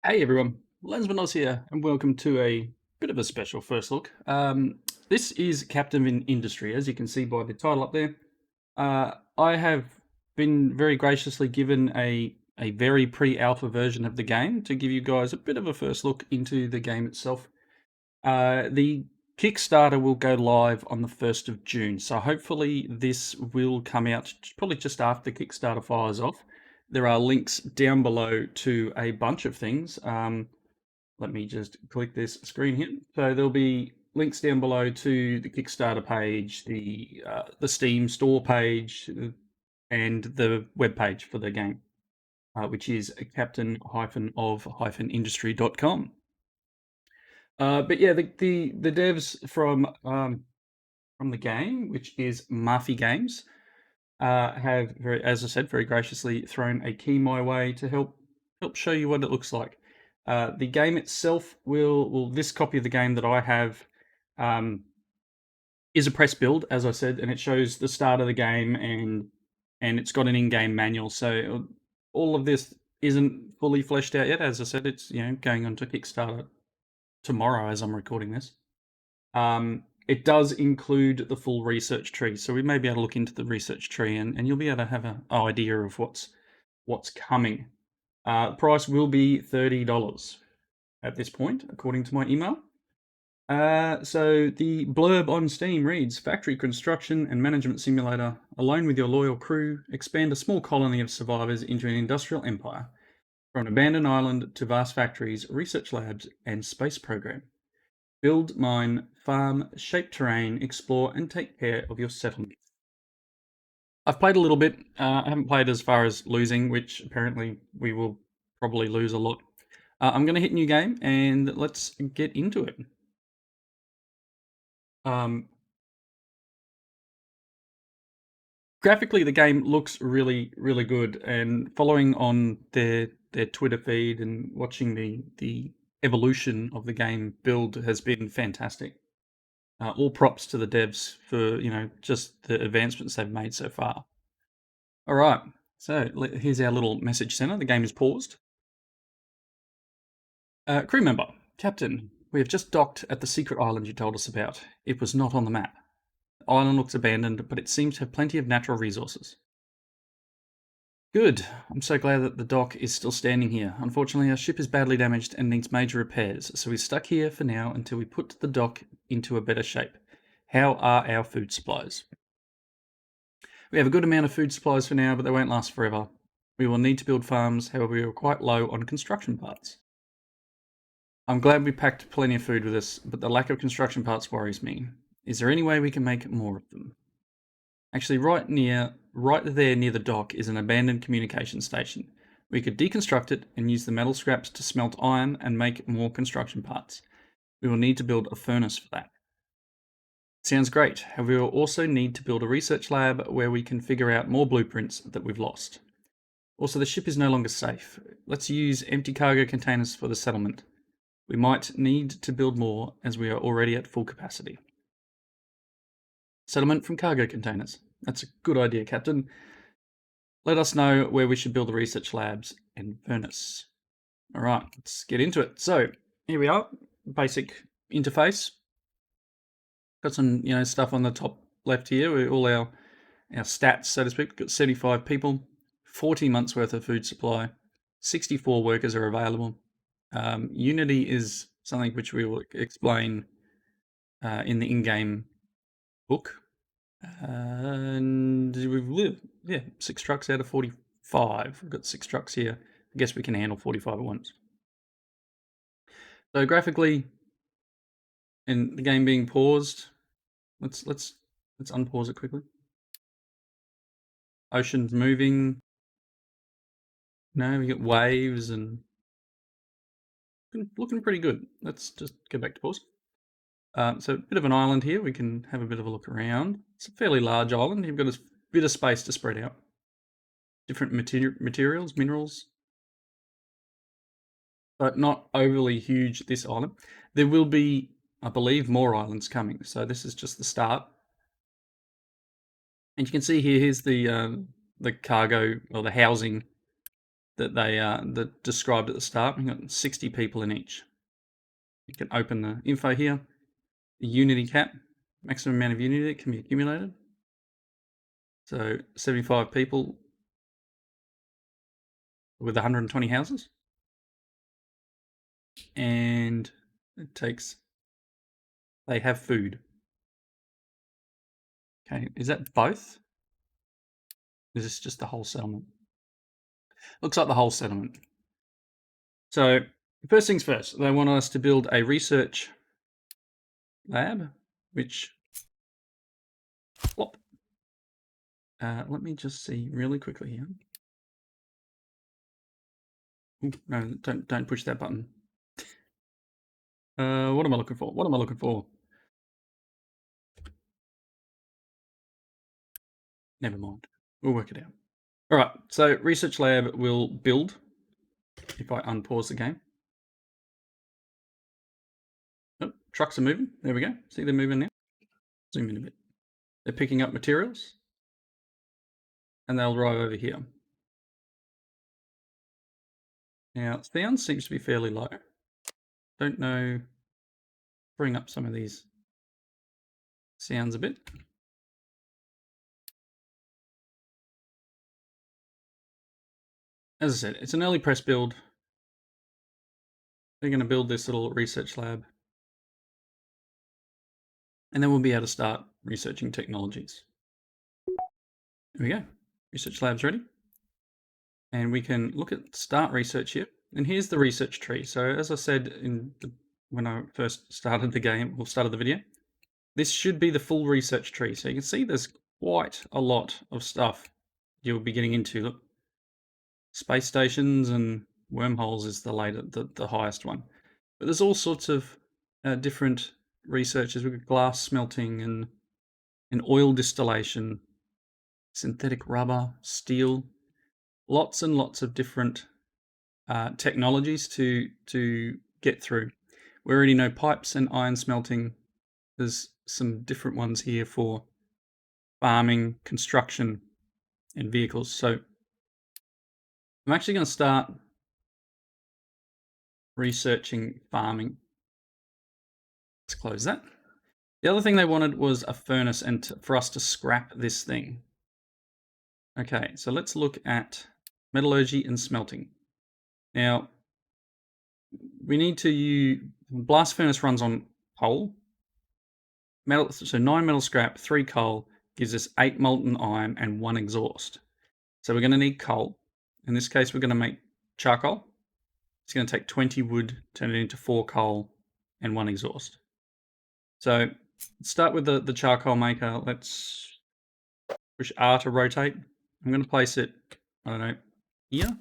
Hey everyone, Lensman Oz here, and welcome to a bit of a special first look. This is Captain in Industry, as you can see by the title up there. I have been very graciously given a very pre-alpha version of the game to give you guys a bit of a first look into the game itself. The Kickstarter will go live on the 1st of June, so hopefully this will come out probably just after Kickstarter fires off. There are links down below to a bunch of things. Let me just click this screen here. So there'll be links down below to the Kickstarter page, the Steam store page, and the web page for the game, which is captain-of-industry.com. But yeah, the devs from the game, which is MaFi Games, have as I said, very graciously thrown a key my way to help show you what it looks like. The game itself this copy of the game that I have is a press build, as I said, and it shows the start of the game and it's got an in-game manual. So all of this isn't fully fleshed out yet. As I said, it's going on to Kickstarter tomorrow as I'm recording this. It does include the full research tree, so we may be able to look into the research tree and you'll be able to have an idea of what's coming. Price will be $30 at this point, according to my email. So the blurb on Steam reads, Factory Construction and Management Simulator. Alone with your loyal crew, expand a small colony of survivors into an industrial empire. From an abandoned island to vast factories, research labs, and space program. Build, mine, farm, shape terrain, explore, and take care of your settlement. I've played a little bit. I haven't played as far as losing, which apparently we will probably lose a lot. I'm going to hit new game, and let's get into it. Graphically, the game looks really, really good, and following on their Twitter feed and watching the evolution of the game build has been fantastic. All props to the devs for just the advancements they've made so far. All right, so here's our little message center. The game is paused. Crew member, Captain, we have just docked at the secret island you told us about. It was not on the map. The island looks abandoned, but it seems to have plenty of natural resources. Good. I'm so glad that the dock is still standing here. Unfortunately, our ship is badly damaged and needs major repairs, so we're stuck here for now until we put the dock into a better shape. How are our food supplies? We have a good amount of food supplies for now, but they won't last forever. We will need to build farms, however we are quite low on construction parts. I'm glad we packed plenty of food with us, but the lack of construction parts worries me. Is there any way we can make more of them? Actually, right there near the dock is an abandoned communication station. We could deconstruct it and use the metal scraps to smelt iron and make more construction parts. We will need to build a furnace for that. Sounds great. However, we will also need to build a research lab where we can figure out more blueprints that we've lost. Also, the ship is no longer safe. Let's use empty cargo containers for the settlement. We might need to build more as we are already at full capacity. Settlement from cargo containers. That's a good idea, Captain. Let us know where we should build the research labs and furnace. All right, let's get into it. So here we are, basic interface. Got some stuff on the top left here with all our stats, so to speak. We've got 75 people, 40 months worth of food supply, 64 workers are available. Unity is something which we will explain in the in-game book. And we've 6 trucks out of 45. We've got 6 trucks here. I guess we can handle 45 at once. So graphically, and the game being paused, let's unpause it quickly. Oceans moving. No, we get waves and looking pretty good. Let's just go back to pause. So a bit of an island here. We can have a bit of a look around. It's a fairly large island. You've got a bit of space to spread out. Different materials, minerals, but not overly huge, this island. There will be, I believe, more islands coming. So this is just the start. And you can see here's the cargo or the housing that they that described at the start. We've got 60 people in each. You can open the info here. The Unity cap, maximum amount of Unity that can be accumulated. So 75 people with 120 houses. And it takes, they have food. Okay, is that both? Is this just the whole settlement? Looks like the whole settlement. So first things first, they want us to build a research lab, which, plop. Let me just see really quickly here. Ooh, no, don't push that button. What am I looking for? What am I looking for? Never mind. We'll work it out. All right, so research lab will build if I unpause the game. Oh, trucks are moving. There we go. See they're moving now? Zoom in a bit. They're picking up materials and they'll drive over here. Now, sound seems to be fairly low. Don't know. Bring up some of these sounds a bit. As I said, it's an early press build. They're going to build this little research lab. And then we'll be able to start researching technologies. There we go. Research lab's ready. And we can look at start research here. And here's the research tree. So as I said when I first started the game, or started the video, this should be the full research tree. So you can see there's quite a lot of stuff you'll be getting into. Look, space stations and wormholes is the highest one. But there's all sorts of different researches. We've got glass smelting and oil distillation, synthetic rubber, steel, lots and lots of different technologies to get through. We already know pipes and iron smelting. There's some different ones here for farming, construction, and vehicles. So I'm actually going to start researching farming. Let's close that. The other thing they wanted was a furnace and for us to scrap this thing. Okay, so let's look at metallurgy and smelting. Now, we need to use, blast furnace runs on coal. So 9 metal scrap, 3 coal gives us 8 molten iron and 1 exhaust. So we're going to need coal. In this case, we're going to make charcoal. It's going to take 20 wood, turn it into 4 coal and 1 exhaust. So let's start with the charcoal maker. Let's push R to rotate. I'm going to place it, I don't know, here.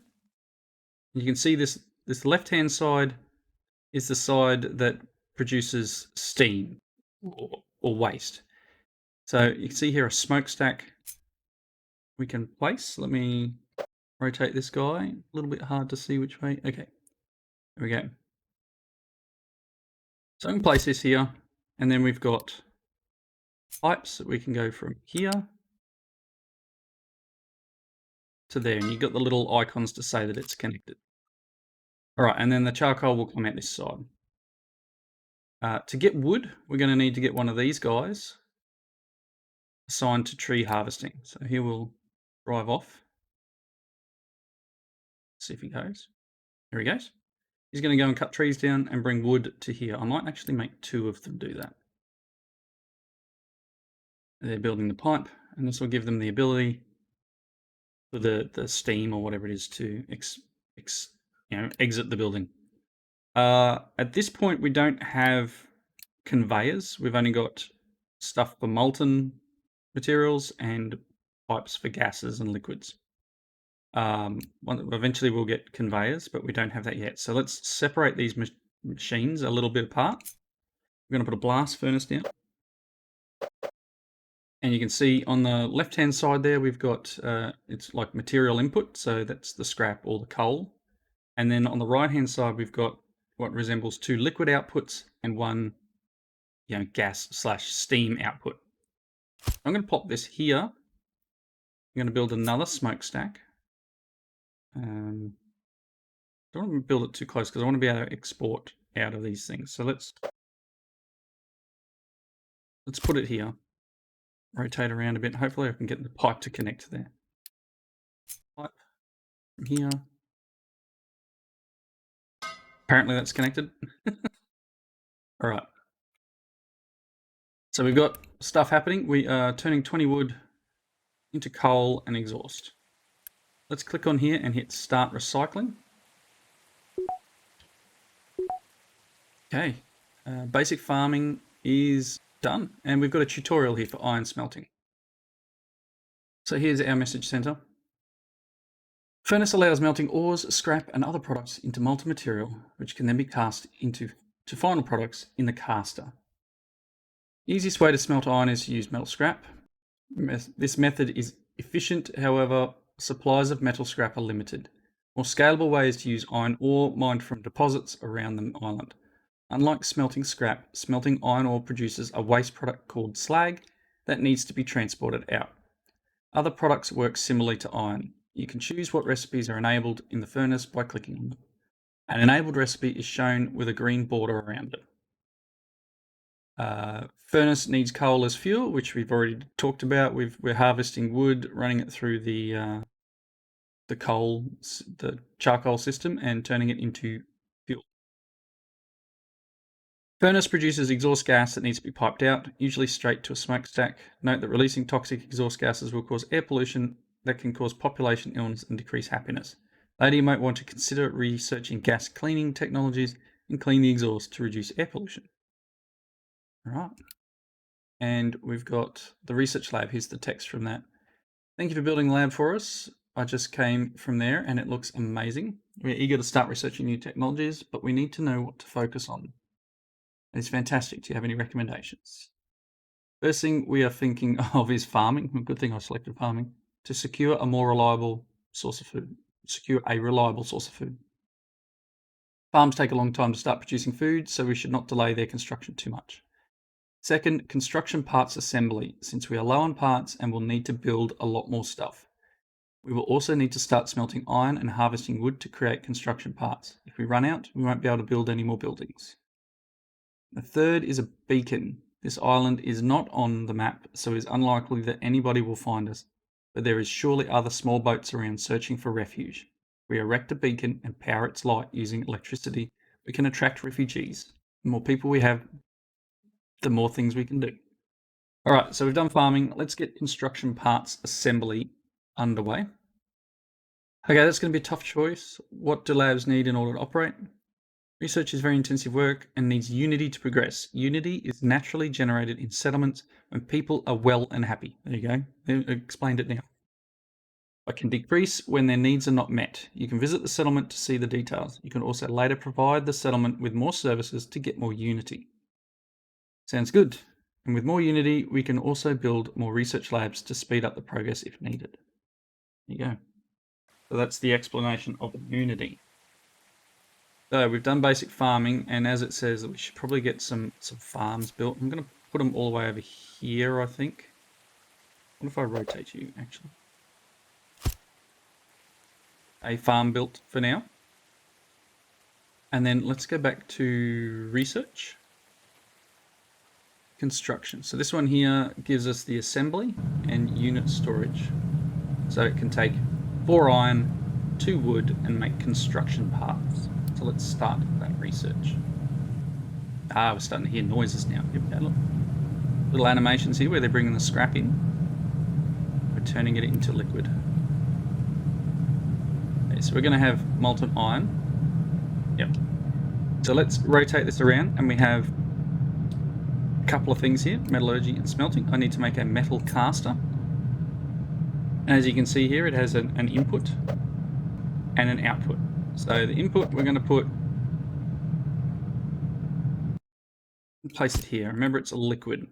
You can see this left-hand side is the side that produces steam or waste. So you can see here a smokestack we can place. Let me rotate this guy. A little bit hard to see which way. Okay, there we go. So I can place this here, and then we've got pipes that we can go from here to there, and you've got the little icons to say that it's connected. All right, and then the charcoal will come out this side. To get wood, we're going to need to get one of these guys assigned to tree harvesting. So here we'll drive off. See if he goes. There he goes. He's going to go and cut trees down and bring wood to here. I might actually make 2 of them do that. They're building the pipe, and this will give them the ability for the steam or whatever it is to exit the building. At this point, we don't have conveyors. We've only got stuff for molten materials and pipes for gases and liquids. Eventually we'll get conveyors, but we don't have that yet. So let's separate these machines a little bit apart. We're going to put a blast furnace down. And you can see on the left-hand side there, we've got, it's like material input. So that's the scrap or the coal. And then on the right-hand side, we've got what resembles 2 liquid outputs and 1, gas/steam output. I'm going to pop this here. I'm going to build another smokestack. don't want to build it too close because I want to be able to export out of these things. So let's put it here. Rotate around a bit. Hopefully I can get the pipe to connect there. Pipe from here. Apparently that's connected. All right. So we've got stuff happening. We are turning 20 wood into coal and exhaust. Let's click on here and hit start recycling. Okay, basic farming is done, and we've got a tutorial here for iron smelting. So here's our message center. Furnace allows melting ores, scrap, and other products into molten material, which can then be cast into final products in the caster. Easiest way to smelt iron is to use metal scrap. This method is efficient, however, supplies of metal scrap are limited. More scalable way is to use iron ore mined from deposits around the island. Unlike smelting scrap, smelting iron ore produces a waste product called slag that needs to be transported out. Other products work similarly to iron. You can choose what recipes are enabled in the furnace by clicking on them. An enabled recipe is shown with a green border around it. Furnace needs coal as fuel, which we've already talked about. We're harvesting wood, running it through the charcoal system, and turning it into fuel. Furnace produces exhaust gas that needs to be piped out, usually straight to a smokestack. Note that releasing toxic exhaust gases will cause air pollution that can cause population illness and decrease happiness. Later, you might want to consider researching gas cleaning technologies and clean the exhaust to reduce air pollution. All right. And we've got the research lab. Here's the text from that. Thank you for building the lab for us. I just came from there and it looks amazing. We're eager to start researching new technologies, but we need to know what to focus on. It's fantastic. Do you have any recommendations? First thing we are thinking of is farming. Good thing I selected farming to secure a reliable source of food. Farms take a long time to start producing food, so we should not delay their construction too much. Second, construction parts assembly, since we are low on parts and will need to build a lot more stuff. We will also need to start smelting iron and harvesting wood to create construction parts. If we run out, we won't be able to build any more buildings. The third is a beacon. This island is not on the map, so it is unlikely that anybody will find us, but there is surely other small boats around searching for refuge. We erect a beacon and power its light using electricity. We can attract refugees. The more people we have, the more things we can do. All right, so we've done farming. Let's get construction parts assembly underway. Okay, that's going to be a tough choice. What do labs need in order to operate? Research is very intensive work and needs unity to progress. Unity is naturally generated in settlements when people are well and happy. There you go. I explained it now. It can decrease when their needs are not met. You can visit the settlement to see the details. You can also later provide the settlement with more services to get more unity. Sounds good. And with more unity, we can also build more research labs to speed up the progress if needed. There you go. So that's the explanation of unity. So we've done basic farming, and as it says, we should probably get some farms built. I'm going to put them all the way over here, I think. What if I rotate you, actually? A farm built for now. And then let's go back to research. Construction. So this one here gives us the assembly and unit storage. So it can take 4 iron, 2 wood, and make construction parts. So let's start that research. We're starting to hear noises now. Here we go, look. Little animations here where they're bringing the scrap in. We're turning it into liquid. Okay, so we're going to have molten iron. Yep. So let's rotate this around, and we have a couple of things here, metallurgy and smelting. I need to make a metal caster. And as you can see here, it has an input and an output. So the input we're going to place it here. Remember, it's a liquid,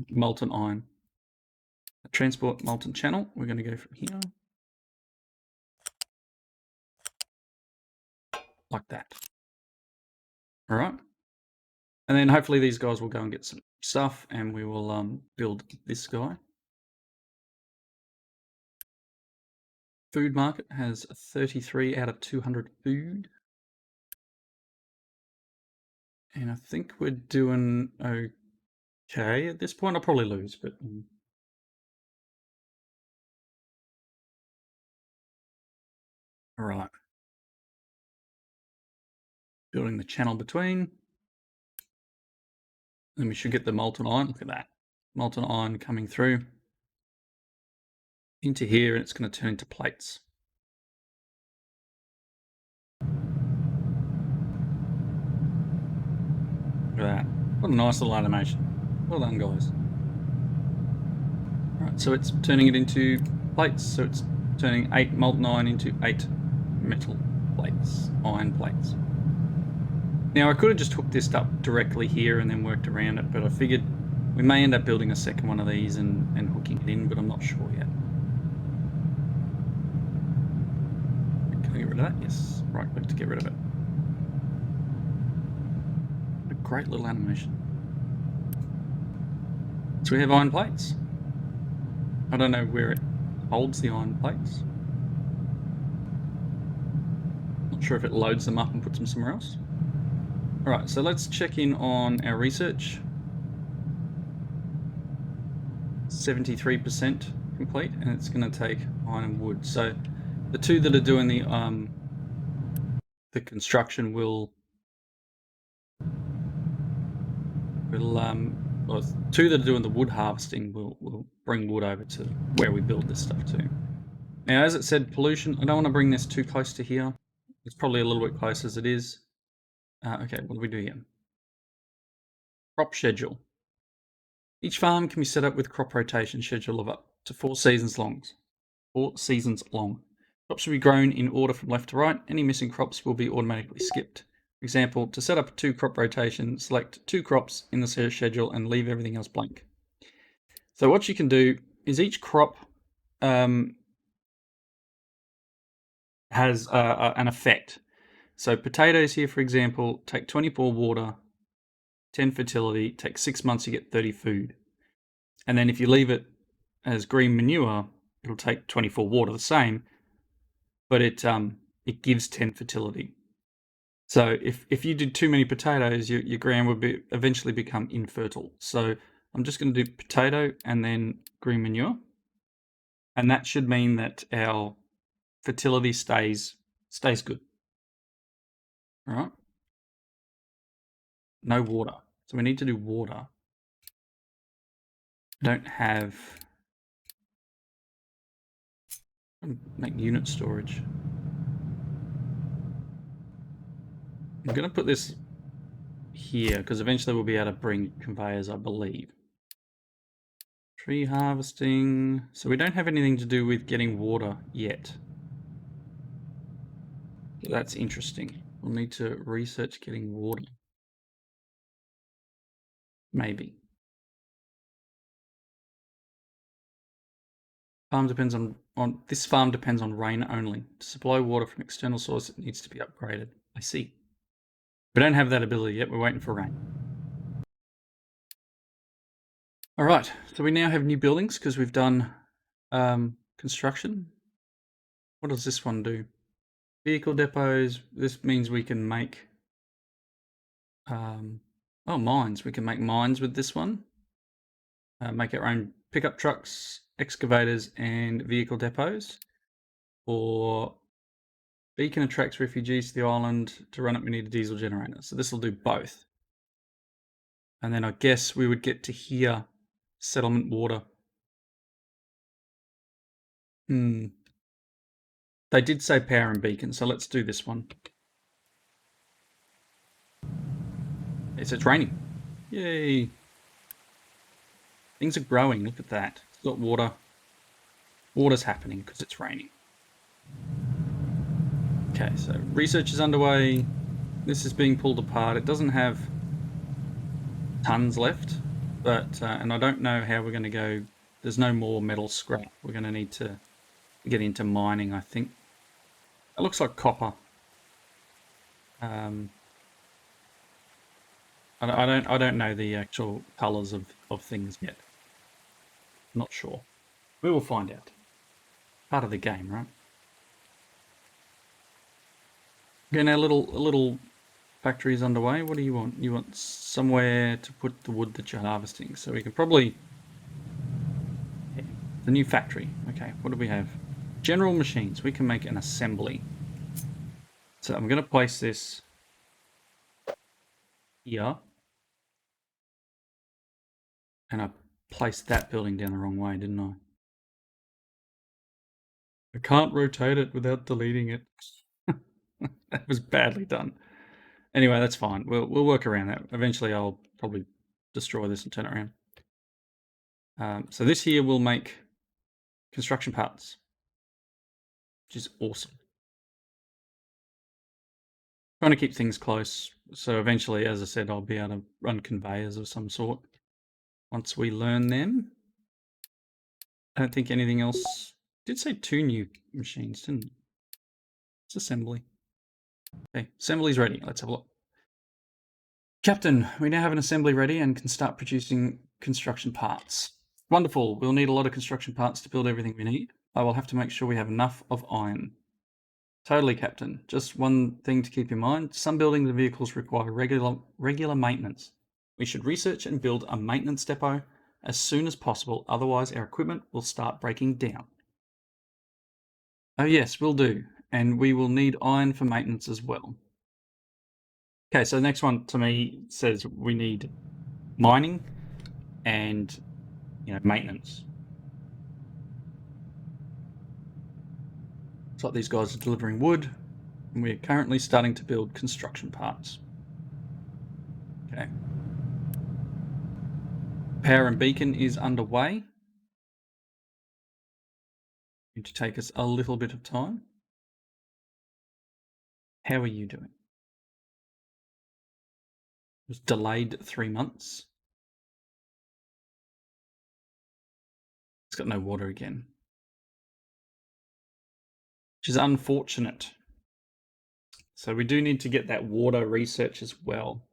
molten iron. A transport molten channel, we're going to go from here, like that. All right. And then hopefully these guys will go and get some stuff, and we will build this guy. Food market has 33 out of 200 food. And I think we're doing okay at this point. I'll probably lose, but all right. Building the channel between. Then we should get the molten iron. Look at that. Molten iron coming through into here, and it's going to turn into plates. Look at that. What a nice little animation. Well done, guys. All right, so it's turning it into plates. So it's turning 8 molten iron into 8 metal plates, iron plates. Now I could have just hooked this up directly here and then worked around it, but I figured we may end up building a second one of these and hooking it in, but I'm not sure yet. Can I get rid of that? Yes. Right click to get rid of it. What a great little animation. So we have iron plates. I don't know where it holds the iron plates. Not sure if it loads them up and puts them somewhere else. All right, so let's check in on our research. 73% complete, and it's going to take iron and wood. So the two that are doing the construction will well, two that are doing the wood harvesting will bring wood over to where we build this stuff to. Now, as it said, pollution. I don't want to bring this too close to here. It's probably a little bit close as it is. Okay, what do we do here? Crop schedule. Each farm can be set up with crop rotation schedule of up to 4 seasons long. 4 seasons long. Crops will be grown in order from left to right. Any missing crops will be automatically skipped. For example, to set up a 2 crop rotation, select 2 crops in the schedule and leave everything else blank. So what you can do is each crop has an effect. So potatoes here, for example, take 24 water, 10 fertility, take 6 months, you get 30 food. And then if you leave it as green manure, it'll take 24 water, the same, but it gives 10 fertility. So if you did too many potatoes, your ground would eventually become infertile. So I'm just going to do potato and then green manure. And that should mean that our fertility stays good. All right. No water. So we need to do water. I don't have... make unit storage. I'm going to put this here because eventually we'll be able to bring conveyors, I believe. Tree harvesting. So we don't have anything to do with getting water yet. So that's interesting. We'll need to research getting water. Maybe. This farm depends on rain only. To supply water from external source, it needs to be upgraded. I see. We don't have that ability yet. We're waiting for rain. All right. So we now have new buildings because we've done construction. What does this one do? Vehicle depots. This means we can make mines. We can make mines with this one. Make our own pickup trucks, excavators, and vehicle depots. Or beacon attracts refugees to the island. To run it, we need a diesel generator. So this will do both. And then I guess we would get to here, settlement water. They did say power and beacon, so let's do this one. Yes, it's raining. Yay. Things are growing, look at that. It's got water. Water's happening because it's raining. Okay, so research is underway. This is being pulled apart. It doesn't have tons left, but and I don't know how we're going to go. There's no more metal scrap. We're going to need to get into mining, I think. It looks like copper. I don't know the actual colours of things yet. Not sure. We will find out. Part of the game, right? Okay, now a little factory is underway. What do you want? You want somewhere to put the wood that you're harvesting. So we can probably... The new factory. Okay, what do we have? General machines. We can make an assembly. So I'm going to place this here. And I placed that building down the wrong way, didn't I? I can't rotate it without deleting it. That was badly done. Anyway, that's fine. We'll work around that. Eventually, I'll probably destroy this and turn it around. So this here will make construction parts, which is awesome. Trying to keep things close. So eventually, as I said, I'll be able to run conveyors of some sort once we learn them. I don't think anything else. Did say 2 new machines, didn't it? It's assembly. Okay, assembly's ready. Let's have a look. Captain, we now have an assembly ready and can start producing construction parts. Wonderful. We'll need a lot of construction parts to build everything we need. I will have to make sure we have enough of iron. Totally, Captain. Just one thing to keep in mind. Some buildings and vehicles require regular maintenance. We should research and build a maintenance depot as soon as possible. Otherwise, our equipment will start breaking down. Oh yes, we'll do. And we will need iron for maintenance as well. Okay, so the next one to me says we need mining and maintenance. It's like these guys are delivering wood, and we're currently starting to build construction parts. Okay. Power and beacon is underway. Going to take us a little bit of time. How are you doing? It was delayed 3 months. It's got no water again, which is unfortunate. So we do need to get that water research as well.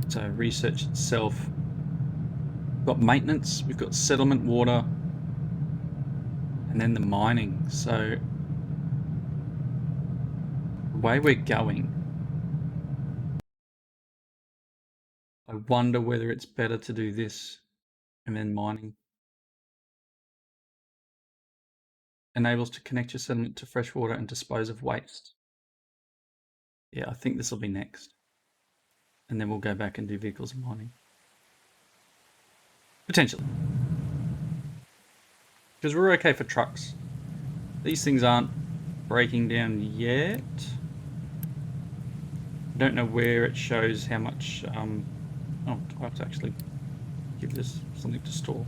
So research itself. We've got maintenance, we've got settlement water, and then the mining. So the way we're going, I wonder whether it's better to do this and then mining. Enables to connect your settlement to fresh water and dispose of waste. Yeah, I think this will be next. And then we'll go back and do vehicles and mining. Potentially. Because we're okay for trucks. These things aren't breaking down yet. I don't know where it shows how much... oh, I have to actually give this something to store.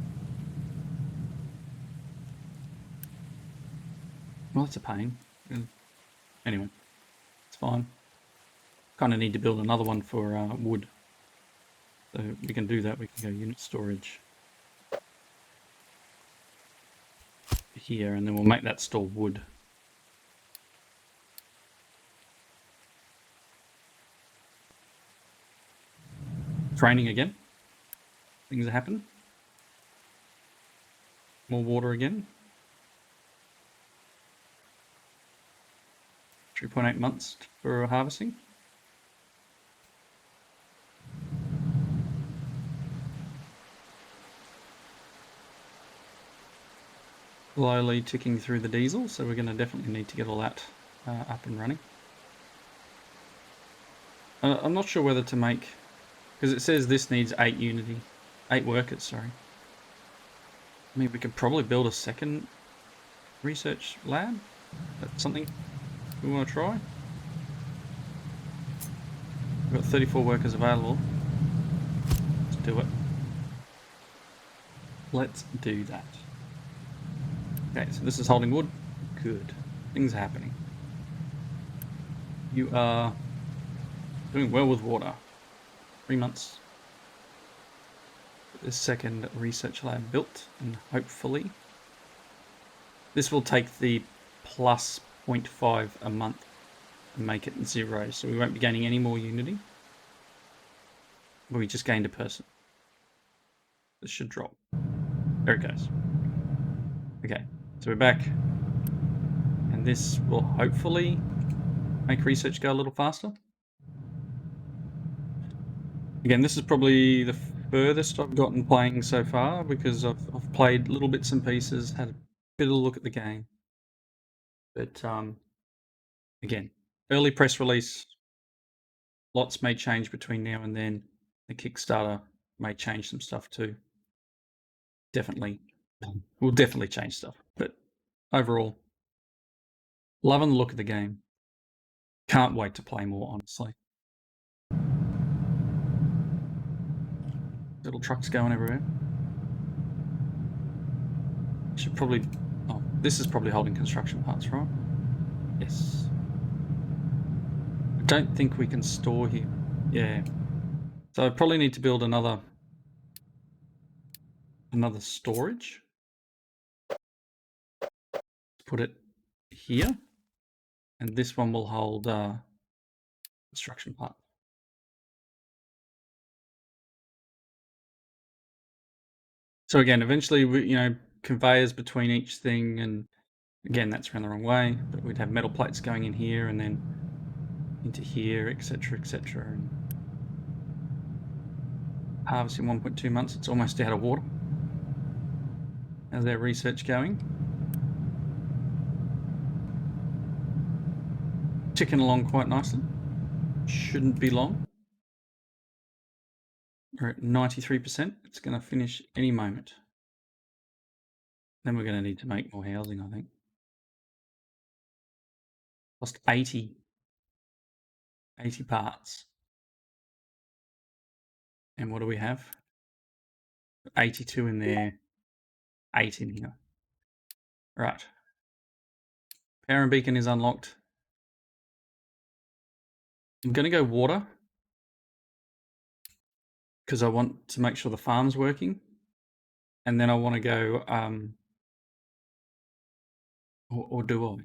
Well, that's a pain. Anyway, it's fine. Kind of need to build another one for wood. So we can do that. We can go unit storage here, and then we'll make that store wood. It's raining again. Things are happening. More water again. 3.8 months for harvesting. Slowly ticking through the diesel, so we're going to definitely need to get all that up and running. I'm not sure whether to make, because it says this needs 8 workers, sorry. I mean, we could probably build a second research lab. That's something we want to try. We've got 34 workers available. Let's do it. Let's do that. Okay, so this is holding wood. Good. Things are happening. You are doing well with water. 3 months. Get this second research lab built, and hopefully this will take the plus 0.5 a month and make it 0, so we won't be gaining any more unity. We just gained a person. This should drop. There it goes. Okay, so we're back, and And this will hopefully make research go a little faster. Again, this is probably the furthest I've gotten playing so far because I've played little bits and pieces, had a bit of a look at the game. But again, early press release, lots may change between now and then. The Kickstarter may change some stuff too. Will definitely change stuff. But overall, loving the look of the game. Can't wait to play more, honestly. Little trucks going everywhere. Should probably... Oh, this is probably holding construction parts, right? Yes. I don't think we can store here. Yeah. So I probably need to build another storage. Put it here. And this one will hold construction parts. So again, eventually, conveyors between each thing, and again, that's around the wrong way, but we'd have metal plates going in here and then into here, etc., etc. And harvest in 1.2 months, it's almost out of water. How's their research going? Ticking along quite nicely. Shouldn't be long. We're at 93%. It's going to finish any moment. Then we're going to need to make more housing, I think. Lost 80 parts. And what do we have? 82 in there, 8 in here. Right. Power and beacon is unlocked. I'm going to go water because I want to make sure the farm's working. And then I want to go, or do I?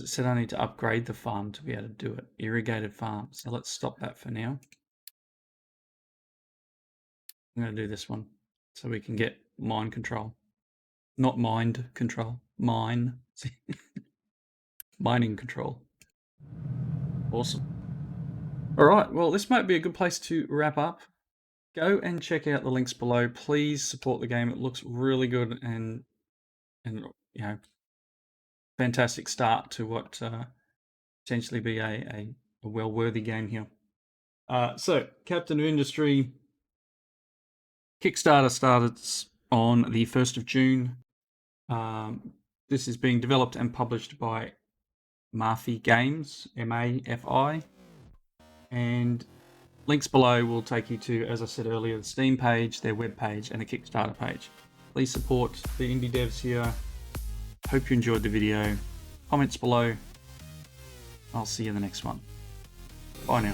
It said I need to upgrade the farm to be able to do it. Irrigated farm. So let's stop that for now. I'm going to do this one so we can get mind control. Not mind control. Mining control. Awesome. All right. Well, this might be a good place to wrap up. Go and check out the links below. Please support the game. It looks really good and fantastic start to what potentially be a well-worthy game here. So, Captain of Industry Kickstarter started on the 1st of June. This is being developed and published by MaFi Games, MaFi. And links below will take you to, as I said earlier, the Steam page, their web page, and the Kickstarter page. Please support the indie devs here. Hope you enjoyed the video. Comments below. I'll see you in the next one. Bye now.